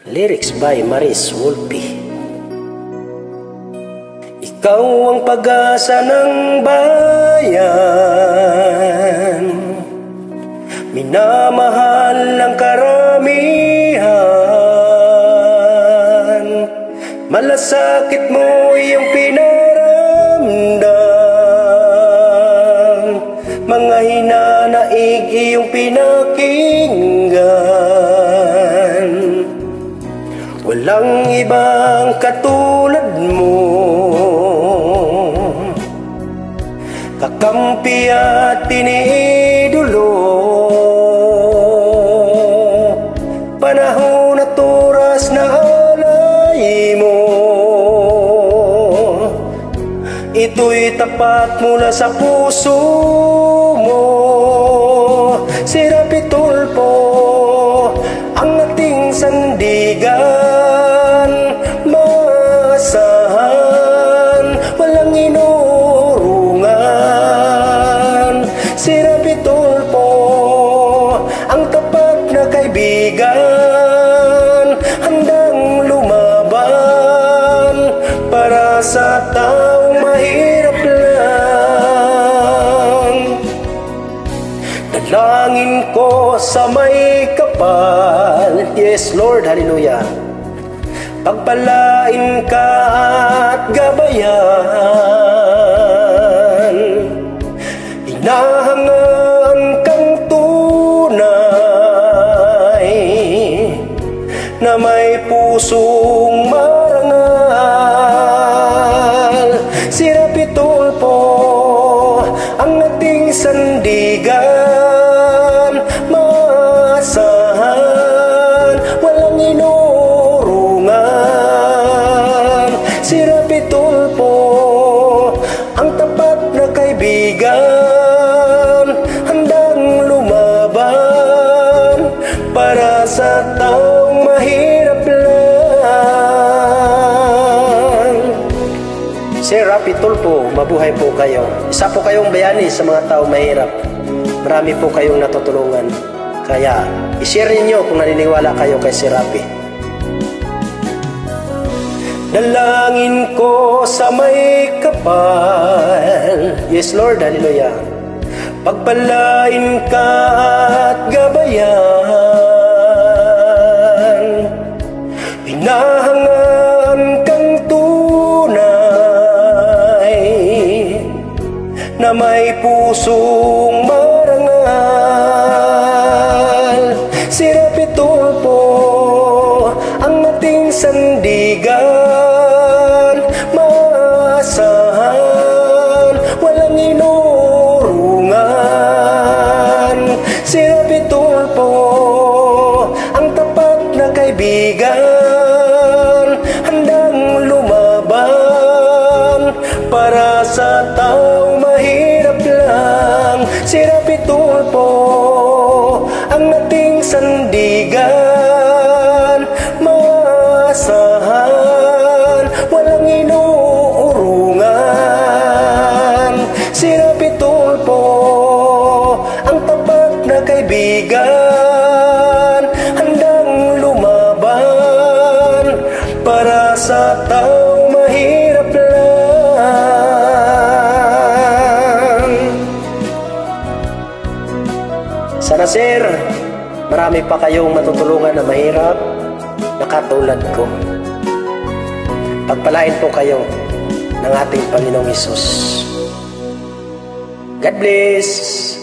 Lyrics by Maris Wolpe. Ikaw ang pag-asa ng bayan, minamahal ng karamihan. Malasakit mo iyong pinaramdam, mga hinanaig iyong pinakinggan. Walang ibang katulad mo, kakampi at tiniidolo. Panahon at oras na alay mo, ito'y tapat mula sa puso mo. Si Rapi Tulfo ang ating sandigan, maasahan, walang inurungan. Si Rapi Tulfo ang tapat na kaibigan, handang lumaban para sa taong mahirap lang. Dalangin ko sa may kapal, yes Lord, hallelujah, pagpalain ka at gabayan. Hinahangaan kang tunay na may pusong marangal. Si Rapi Tulfo ang ating sandigan, maasahan, walang inurungan. Si Rapi Tulfo ang tapat na kaibigan, handang lumaban para sa taong mahirap lang. Si Rapi Tulfo, mabuhay po kayo. Isa po kayong bayani sa mga taong mahirap. Marami po kayong natutulungan. Kaya i-share ninyo kung naniniwala kayo kay si Rapi. Dalangin ko sa may kapal, yes Lord, hallelujah, pagpalain ka at gabayan. Hinahangaan kang tunay na may pusong marangal. Si Rapi Tulfo ang ating sandigan, maasahan, walang inurungan. Si Rapi Tulfo ang tapat na kaibigan, handang lumaban para sa taong mahirap lang. Si Rapi Tulfo ang ating sandigan, maasahan, walang inuurungan. Si Rapi Tulfo ang tapat na kaibigan, handang lumaban para sa taong mahirap lang. Sana sir, marami pa kayong matutulungan na mahirap na katulad ko. Pagpalain po kayo ng ating Panginoong Hesus. God bless!